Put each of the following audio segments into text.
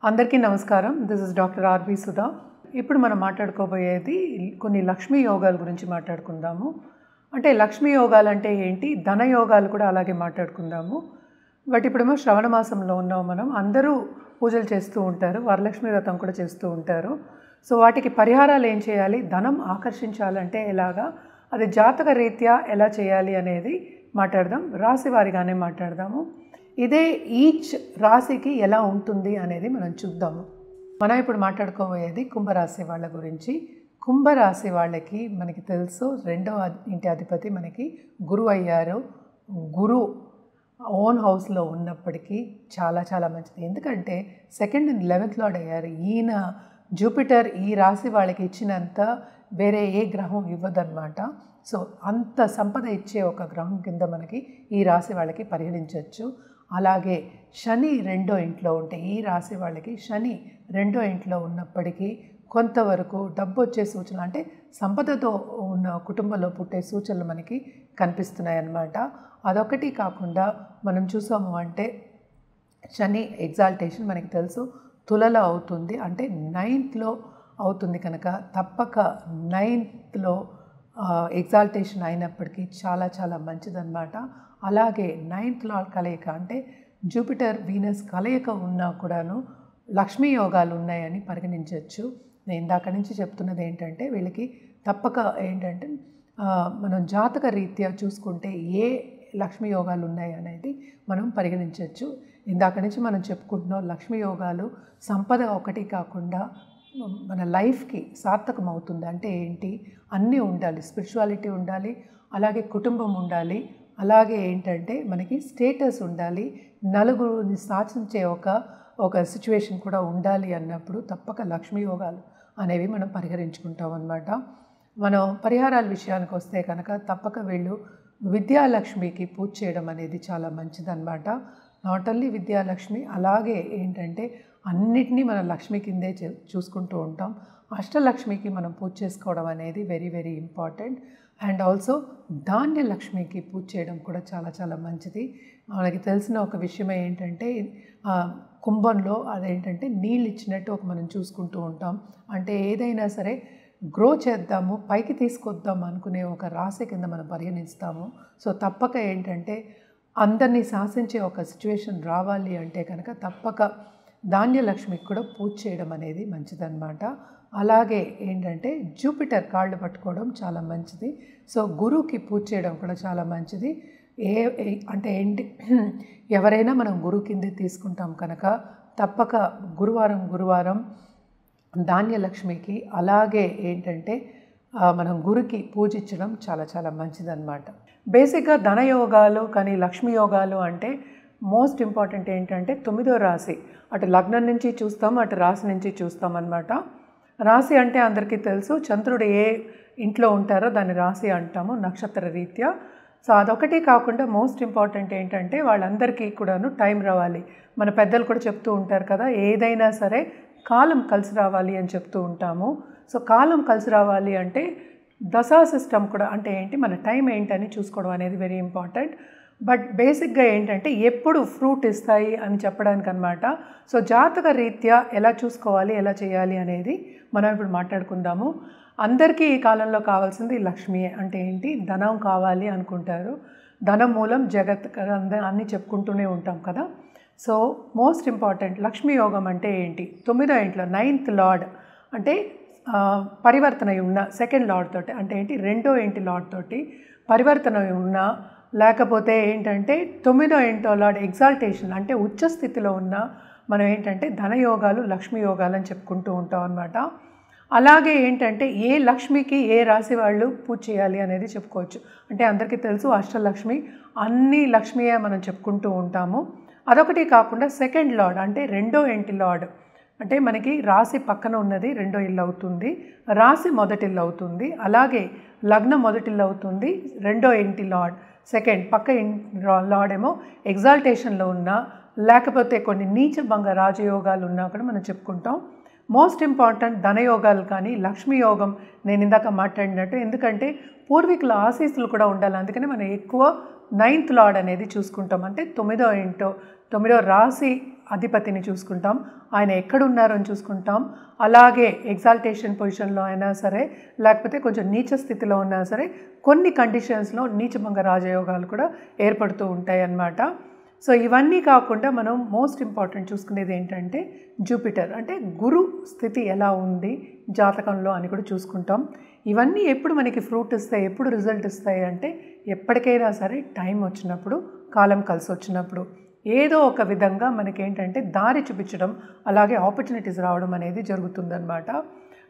అందరికీ నమస్కారం. This is doctor RB Sudha. ఇప్పుడు మనం మాట్లాడుకోబోయేది కొన్ని లక్ష్మీ యోగాల గురించి మాట్లాడుకుందాము. అంటే లక్ష్మీ యోగాలు అంటే ఏంటి, ధన యోగాలు కూడా అలాగే మాట్లాడుకుందాము. బట్ ఇప్పుడేమో శ్రవణ మాసంలో ఉన్నాం మనం. అందరూ పూజలు చేస్తూ ఉంటారు, వరలక్ష్మి వ్రతం కూడా చేస్తూ ఉంటారు. సో వాటికి పరిహారాలు ఏం చేయాలి, ధనం ఆకర్షించాలంటే ఎలాగా, అది జాతక రీత్యా ఎలా చేయాలి అనేది మాట్లాడదాం. రాశి వారిగానే మాట్లాడదాము. ఇదే ఈచ్ రాశికి ఎలా ఉంటుంది అనేది మనం చూద్దాము. మనం ఇప్పుడు మాట్లాడుకోబోయేది కుంభరాశి వాళ్ళ గురించి. కుంభరాశి వాళ్ళకి మనకి తెలుసు, రెండవ ఇంటి అధిపతి మనకి గురువు అయ్యారు. గురు ఓన్ హౌస్లో ఉన్నప్పటికీ చాలా చాలా మంచిది. ఎందుకంటే సెకండ్ అండ్ 11th లార్డ్ అయ్యారు. ఈయన జూపిటర్ ఈ రాశి వాళ్ళకి ఇచ్చినంత వేరే ఏ గ్రహం ఇవ్వదన్నమాట. సో అంత సంపద ఇచ్చే ఒక గ్రహం కింద మనకి ఈ రాశి వాళ్ళకి పరిగణించవచ్చు. అలాగే శని రెండో ఇంట్లో ఉంటే, ఈ రాశి వాళ్ళకి శని రెండో ఇంట్లో ఉన్నప్పటికీ కొంతవరకు డబ్బు వచ్చే సూచనలు, అంటే సంపదతో ఉన్న కుటుంబంలో పుట్టే సూచనలు మనకి కనిపిస్తున్నాయి అన్నమాట. అదొకటి కాకుండా మనం చూసాము అంటే శని ఎగ్జాల్టేషన్ మనకి తెలుసు తులలో అవుతుంది, అంటే 9th అవుతుంది. కనుక తప్పక 9th ఎగ్జాల్టేషన్ అయినప్పటికీ చాలా చాలా మంచిదన్నమాట. అలాగే 9th లార్డ్ కలయిక, అంటే జూపిటర్ వీనస్ కలయిక ఉన్నా కూడాను లక్ష్మీ యోగాలు ఉన్నాయని పరిగణించవచ్చు. నేను ఇందాక నుంచి చెప్తున్నది ఏంటంటే, వీళ్ళకి తప్పక ఏంటంటే మనం జాతక రీత్యా చూసుకుంటే ఏ లక్ష్మీ యోగాలు ఉన్నాయి అనేది మనం పరిగణించవచ్చు. ఇందాక నుంచి మనం చెప్పుకుంటున్నాం లక్ష్మీ యోగాలు సంపద ఒకటి కాకుండా మన లైఫ్కి సార్థకం అవుతుంది. అంటే ఏంటి, అన్నీ ఉండాలి, స్పిరిచువాలిటీ ఉండాలి, అలాగే కుటుంబం ఉండాలి, అలాగే ఏంటంటే మనకి స్టేటస్ ఉండాలి, నలుగురిని శాసించే ఒక సిచ్యువేషన్ కూడా ఉండాలి అన్నప్పుడు తప్పక లక్ష్మీ యోగాలు అనేవి మనం పరిహరించుకుంటాం అన్నమాట. మనం పరిహారాల విషయానికి వస్తే కనుక తప్పక వీళ్ళు విద్యాలక్ష్మికి పూజ చేయడం అనేది చాలా మంచిదన్నమాట. నాట్ ఓన్లీ విద్యాలక్ష్మి, అలాగే ఏంటంటే అన్నిటినీ మనం లక్ష్మి కిందే చూసుకుంటూ ఉంటాం. అష్టలక్ష్మికి మనం పూజ చేసుకోవడం అనేది very very important. And also ధాన్యలక్ష్మికి పూజ చేయడం కూడా చాలా చాలా మంచిది. మనకి తెలిసిన ఒక విషయం ఏంటంటే కుంభంలో అదేంటంటే నీళ్ళు ఇచ్చినట్టు మనం చూసుకుంటూ ఉంటాం. అంటే ఏదైనా సరే గ్రో చేద్దాము, పైకి తీసుకొద్దాం అనుకునే ఒక రాశి కింద మనం పరిగణిస్తాము. సో తప్పక ఏంటంటే అందరినీ శాసించే ఒక సిచ్యువేషన్ రావాలి అంటే కనుక తప్పక ధాన్యలక్ష్మికి కూడా పూజ చేయడం అనేది మంచిదన్నమాట. అలాగే ఏంటంటే జూపిటర్ కాళ్ళు పట్టుకోవడం చాలా మంచిది. సో గురువుకి పూజ చేయడం కూడా చాలా మంచిది. అంటే ఏంటి, ఎవరైనా మనం గురువు కింద తీసుకుంటాం కనుక తప్పక గురువారం ధాన్యలక్ష్మికి, అలాగే ఏంటంటే మనం గురుకి పూజించడం చాలా చాలా మంచిదన్నమాట. బేసిక్గా ధనయోగాలు కానీ లక్ష్మీ యోగాలు అంటే మోస్ట్ ఇంపార్టెంట్ ఏంటంటే 9వ రాశి, అటు లగ్నం నుంచి చూస్తాం, అటు రాశి నుంచి చూస్తాం అన్నమాట. రాశి అంటే అందరికీ తెలుసు, చంద్రుడు ఏ ఇంట్లో ఉంటారో దాన్ని రాశి అంటాము నక్షత్ర రీత్యా. సో అదొకటి కాకుండా మోస్ట్ ఇంపార్టెంట్ ఏంటంటే వాళ్ళందరికీ కూడాను టైం రావాలి. మన పెద్దలు కూడా చెప్తూ ఉంటారు కదా, ఏదైనా సరే కాలం కలిసి రావాలి అని చెప్తూ ఉంటాము. సో కాలం కలిసి రావాలి అంటే దశా సిస్టమ్ కూడా, అంటే ఏంటి, మన టైం ఏంటని చూసుకోవడం అనేది వెరీ ఇంపార్టెంట్. బట్ బేసిక్గా ఏంటంటే ఎప్పుడు ఫ్రూట్ ఇస్తాయి అని చెప్పడానికి అనమాట. సో జాతక రీత్యా ఎలా చూసుకోవాలి, ఎలా చేయాలి అనేది మనం ఇప్పుడు మాట్లాడుకుందాము. అందరికీ ఈ కాలంలో కావాల్సింది లక్ష్మి. అంటే ఏంటి, ధనం కావాలి అనుకుంటారు, ధనం మూలం జగత్ అన్నీ చెప్పుకుంటూనే ఉంటాం కదా. సో మోస్ట్ ఇంపార్టెంట్ లక్ష్మీ యోగం అంటే ఏంటి, 9వ ఇంట్లో 9th లార్డ్ అంటే పరివర్తన ఉన్న సెకండ్ లార్డ్ తోటి, అంటే ఏంటి రెండో ఇంటి లార్డ్ తోటి పరివర్తన ఉన్న, లేకపోతే ఏంటంటే 9వ ఇంట్లో లార్డ్ ఎగ్జాల్టేషన్ అంటే ఉచ్చ స్థితిలో ఉన్న మనం ఏంటంటే ధనయోగాలు లక్ష్మీ యోగాలు అని చెప్పుకుంటూ ఉంటాం అన్నమాట. అలాగే ఏంటంటే ఏ లక్ష్మికి ఏ రాశి వాళ్ళు పూజ చేయాలి అనేది చెప్పుకోవచ్చు. అంటే అందరికీ తెలుసు అష్టలక్ష్మి, అన్ని లక్ష్మియే మనం చెప్పుకుంటూ ఉంటాము. అదొకటి కాకుండా సెకండ్ లార్డ్ అంటే రెండో ఇంటి లార్డ్, అంటే మనకి రాశి పక్కన ఉన్నది రెండో ఇల్లు అవుతుంది, రాశి మొదటిల్లు అవుతుంది, అలాగే లగ్నం మొదటిల్లు అవుతుంది, రెండో ఇంటి లార్డ్ సెకండ్ పక్క లార్డ్ ఏమో ఎగ్జాల్టేషన్లో ఉన్నా, లేకపోతే కొన్ని నీచభంగ రాజయోగాలు ఉన్నా కూడా మనం చెప్పుకుంటాం. మోస్ట్ ఇంపార్టెంట్ ధనయోగాలు కానీ లక్ష్మీ యోగం నేను ఇందాక మాట్లాడినట్టు, ఎందుకంటే పూర్వీకుల ఆశీస్సులు కూడా ఉండాలి. అందుకని మనం ఎక్కువ 9th లార్డ్ అనేది చూసుకుంటాం. అంటే 9వ రాశి అధిపతిని చూసుకుంటాం, ఆయన ఎక్కడున్నారో అని చూసుకుంటాం. అలాగే ఎగ్జాల్టేషన్ పొజిషన్లో అయినా సరే, లేకపోతే కొంచెం నీచ స్థితిలో ఉన్నా సరే కొన్ని కండిషన్స్లో నీచభంగ రాజయోగాలు కూడా ఏర్పడుతూ ఉంటాయి అన్నమాట. సో ఇవన్నీ కాకుండా మనం మోస్ట్ ఇంపార్టెంట్ చూసుకునేది ఏంటంటే జూపిటర్, అంటే గురు స్థితి ఎలా ఉంది జాతకంలో అని కూడా చూసుకుంటాం. ఇవన్నీ ఎప్పుడు మనకి ఫ్రూట్ ఇస్తాయి, ఎప్పుడు రిజల్ట్ ఇస్తాయి అంటే ఎప్పటికైనా సరే టైం వచ్చినప్పుడు, కాలం కలిసి వచ్చినప్పుడు ఏదో ఒక విధంగా మనకేంటంటే దారి చూపించడం, అలాగే ఆపర్చునిటీస్ రావడం అనేది జరుగుతుందన్నమాట.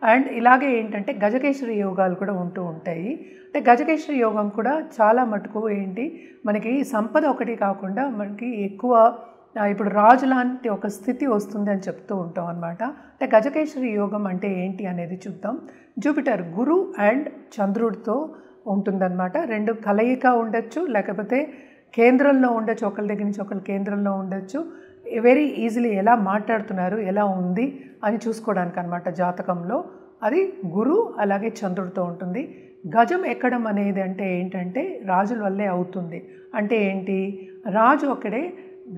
అండ్ ఇలాగే ఏంటంటే గజకేశ్వరి యోగాలు కూడా ఉంటూ ఉంటాయి. అంటే గజకేశ్వరి యోగం కూడా చాలా మటుకు ఏంటి మనకి సంపద ఒకటి కాకుండా మనకి ఎక్కువ ఇప్పుడు రాజు లాంటి ఒక స్థితి వస్తుంది అని చెప్తూ ఉంటాం అన్నమాట. అంటే గజకేశ్వరి యోగం అంటే ఏంటి అనేది చూద్దాం. జూపిటర్ గురు అండ్ చంద్రుడితో ఉంటుందన్నమాట. రెండు కలయిక ఉండొచ్చు, లేకపోతే కేంద్రంలో ఉండొచ్చు, ఒకరి దగ్గర నుంచి ఒకరి కేంద్రంలో ఉండొచ్చు. వెరీ ఈజీలీ ఎలా మాట్లాడుతున్నారు, ఎలా ఉంది అని చూసుకోవడానికి అనమాట జాతకంలో. అది గురు అలాగే చంద్రుడితో ఉంటుంది. గజం ఎక్కడం అనేది అంటే ఏంటంటే రాజుల వల్లే అవుతుంది. అంటే ఏంటి, రాజు ఒక్కడే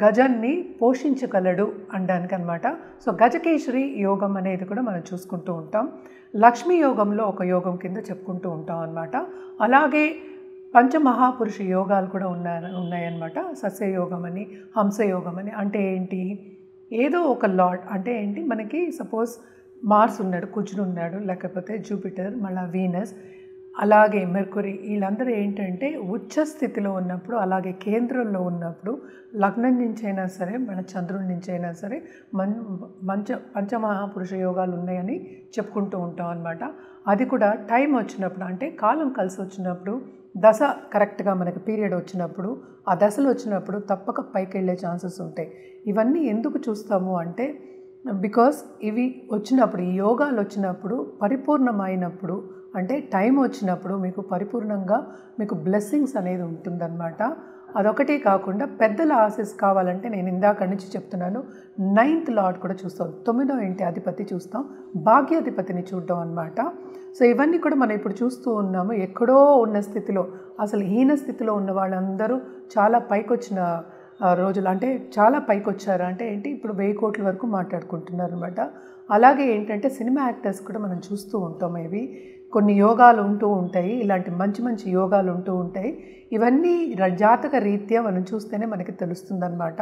గజాన్ని పోషించగలడు అనడానికి అనమాట. సో గజకేశ్వరి యోగం అనేది కూడా మనం చూసుకుంటూ ఉంటాం. లక్ష్మీ యోగంలో ఒక యోగం కింద చెప్పుకుంటూ ఉంటాం అన్నమాట. అలాగే పంచమహాపురుష యోగాలు కూడా ఉన్నాయన్నమాట. సస్యయోగం అని, హంసయోగం అని. అంటే ఏంటి, ఏదో ఒక లార్డ్, అంటే ఏంటి మనకి సపోజ్ మార్స్ ఉన్నాడు, కుజుడు ఉన్నాడు, లేకపోతే జూపిటర్, మళ్ళీ వీనస్, అలాగే మెర్కురీ, వీళ్ళందరూ ఏంటంటే ఉచ్చ స్థితిలో ఉన్నప్పుడు, అలాగే కేంద్రంలో ఉన్నప్పుడు, లగ్నం నుంచి అయినా సరే మన చంద్రుడి నుంచి అయినా సరే పంచమహాపురుష యోగాలు ఉన్నాయని చెప్పుకుంటూ ఉంటాం అన్నమాట. అది కూడా టైం వచ్చినప్పుడు, అంటే కాలం కలిసి వచ్చినప్పుడు, దశ కరెక్ట్గా మనకి పీరియడ్ వచ్చినప్పుడు, ఆ దశలు వచ్చినప్పుడు తప్పక పైకి వెళ్ళే ఛాన్సెస్ ఉంటాయి. ఇవన్నీ ఎందుకు చూస్తాము అంటే బికాస్ ఇవి వచ్చినప్పుడు, ఈ యోగాలు వచ్చినప్పుడు, పరిపూర్ణమైనప్పుడు, అంటే టైం వచ్చినప్పుడు మీకు పరిపూర్ణంగా మీకు బ్లెస్సింగ్స్ అనేది ఉంటుందన్నమాట. అదొకటి కాకుండా పెద్దల ఆశీస్ కావాలంటే నేను ఇందాక నుంచి చెప్తున్నాను, 9th లార్డ్ కూడా చూస్తాం, 9వ ఇంటి అధిపతి చూస్తాం, భాగ్యాధిపతిని చూడడం అన్నమాట. సో ఇవన్నీ కూడా మనం ఇప్పుడు చూస్తూ ఉన్నాము. ఎక్కడో ఉన్న స్థితిలో, అసలు హీన స్థితిలో ఉన్న వాళ్ళందరూ చాలా పైకొచ్చిన రోజులు, అంటే చాలా పైకి వచ్చారు. అంటే ఏంటి, ఇప్పుడు 1000 కోట్ల వరకు మాట్లాడుకుంటున్నారు అనమాట. అలాగే ఏంటంటే సినిమా యాక్టర్స్ కూడా మనం చూస్తూ ఉంటాం. ఇవి కొన్ని యోగాలు ఉంటూ ఉంటాయి, ఇలాంటి మంచి మంచి యోగాలు ఉంటూ ఉంటాయి. ఇవన్నీ జాతక రీత్యా మనం చూస్తేనే మనకి తెలుస్తుందన్నమాట.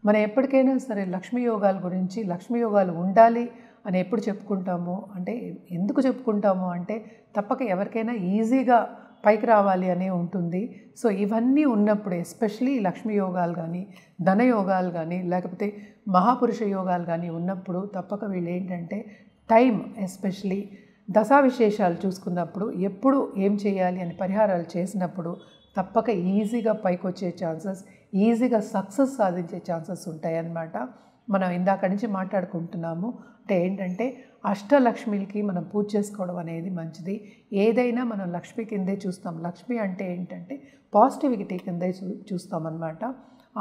మనం ఎప్పటికైనా సరే లక్ష్మీ యోగాల గురించి, లక్ష్మీ యోగాలు ఉండాలి అని ఎప్పుడు చెప్పుకుంటాము అంటే, ఎందుకు చెప్పుకుంటాము అంటే తప్పక ఎవరికైనా ఈజీగా పైకి రావాలి అనే ఉంటుంది. సో ఇవన్నీ ఉన్నప్పుడు, ఎస్పెషలీ లక్ష్మీ యోగాలు కానీ, ధన యోగాలు కానీ, లేకపోతే మహాపురుష యోగాలు కానీ ఉన్నప్పుడు తప్పక వీళ్ళు ఏంటంటే టైం, ఎస్పెషలీ దశా విశేషాలు చూసుకున్నప్పుడు, ఎప్పుడు ఏం చేయాలి అని పరిహారాలు చేసినప్పుడు తప్పక ఈజీగా పైకి వచ్చే ఛాన్సెస్, ఈజీగా సక్సెస్ సాధించే ఛాన్సెస్ ఉంటాయన్నమాట. మనం ఇందాక నుంచి మాట్లాడుకుంటున్నాము. అంటే ఏంటంటే అష్టలక్ష్మికి మనం పూజ చేసుకోవడం అనేది మంచిది. ఏదైనా మనం లక్ష్మి కిందే చూస్తాం. లక్ష్మి అంటే ఏంటంటే పాజిటివిటీ కిందే చూస్తామన్నమాట.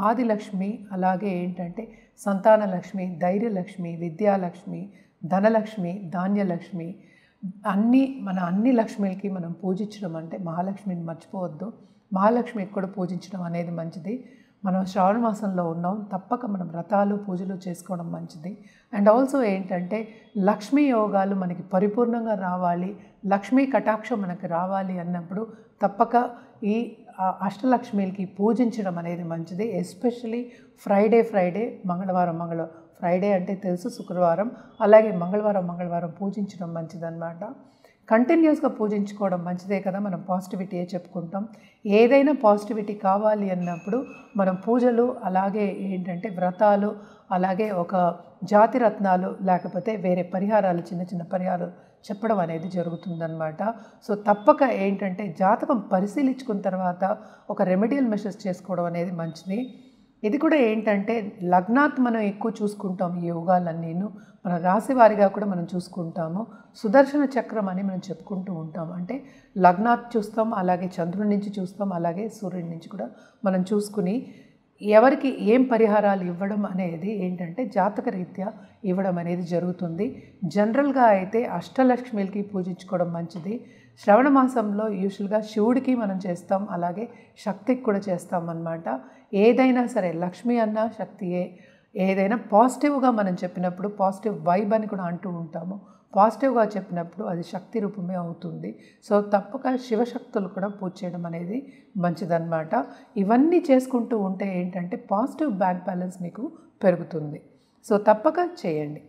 ఆదిలక్ష్మి, అలాగే ఏంటంటే సంతానలక్ష్మి, ధైర్యలక్ష్మి, విద్యాలక్ష్మి, ధనలక్ష్మి, ధాన్యలక్ష్మి, అన్ని లక్ష్మికి మనం పూజించడం అంటే మహాలక్ష్మిని మర్చిపోవద్దు. మహాలక్ష్మికి కూడా పూజించడం అనేది మంచిది. మనం శ్రావణ మాసంలో ఉన్నాం, తప్పక మనం వ్రతాలు పూజలు చేసుకోవడం మంచిది. అండ్ ఆల్సో ఏంటంటే లక్ష్మీ యోగాలు మనకి పరిపూర్ణంగా రావాలి, లక్ష్మీ కటాక్షం మనకి రావాలి అన్నప్పుడు తప్పక ఈ అష్టలక్ష్మికి పూజించడం అనేది మంచిది. ఎస్పెషలీ ఫ్రైడే, మంగళవారం ఫ్రైడే అంటే తెలుసు, శుక్రవారం, అలాగే మంగళవారం పూజించడం మంచిదన్నమాట. కంటిన్యూస్గా పూజించుకోవడం మంచిదే కదా, మనం పాజిటివిటీయే చెప్పుకుంటాం. ఏదైనా పాజిటివిటీ కావాలి అన్నప్పుడు మనం పూజలు, అలాగే ఏంటంటే వ్రతాలు, అలాగే ఒక జాతి రత్నాలు, లేకపోతే వేరే పరిహారాలు, చిన్న చిన్న పరిహారాలు చెప్పడం అనేది జరుగుతుందన్నమాట. సో తప్పక ఏంటంటే జాతకం పరిశీలించుకున్న తర్వాత ఒక రెమెడియల్ మెషర్స్ చేసుకోవడం అనేది మంచిది. ఇది కూడా ఏంటంటే లగ్నాత్ మనం ఎక్కువ చూసుకుంటాం, ఈ యోగాలన్నీను మన రాశి వారిగా కూడా మనం చూసుకుంటాము. సుదర్శన చక్రం అని మనం చెప్పుకుంటూ ఉంటాం. అంటే లగ్నాత్ చూస్తాం, అలాగే చంద్రుడి నుంచి చూస్తాం, అలాగే సూర్యుడి నుంచి కూడా మనం చూసుకుని ఎవరికి ఏం పరిహారాలు ఇవ్వడం అనేది ఏంటంటే జాతక రీత్యా ఇవ్వడం అనేది జరుగుతుంది. జనరల్గా అయితే అష్టలక్ష్మికి పూజించుకోవడం మంచిది. శ్రవణ మాసంలో యూజువల్గా శివుడికి మనం చేస్తాం, అలాగే శక్తికి కూడా చేస్తాం అన్నమాట. ఏదైనా సరే లక్ష్మి అన్నా శక్తియే, ఏదైనా పాజిటివ్గా మనం చెప్పినప్పుడు పాజిటివ్ వైబ్ అని కూడా అంటూ ఉంటాము. పాజిటివ్గా చెప్పినప్పుడు అది శక్తి రూపమే అవుతుంది. సో తప్పక శివశక్తులు కూడా పూజ చేయడం అనేది మంచిదన్నమాట. ఇవన్నీ చేసుకుంటూ ఉంటే ఏంటంటే పాజిటివ్ బ్యాంక్ బ్యాలెన్స్ మీకు పెరుగుతుంది. సో తప్పక చేయండి.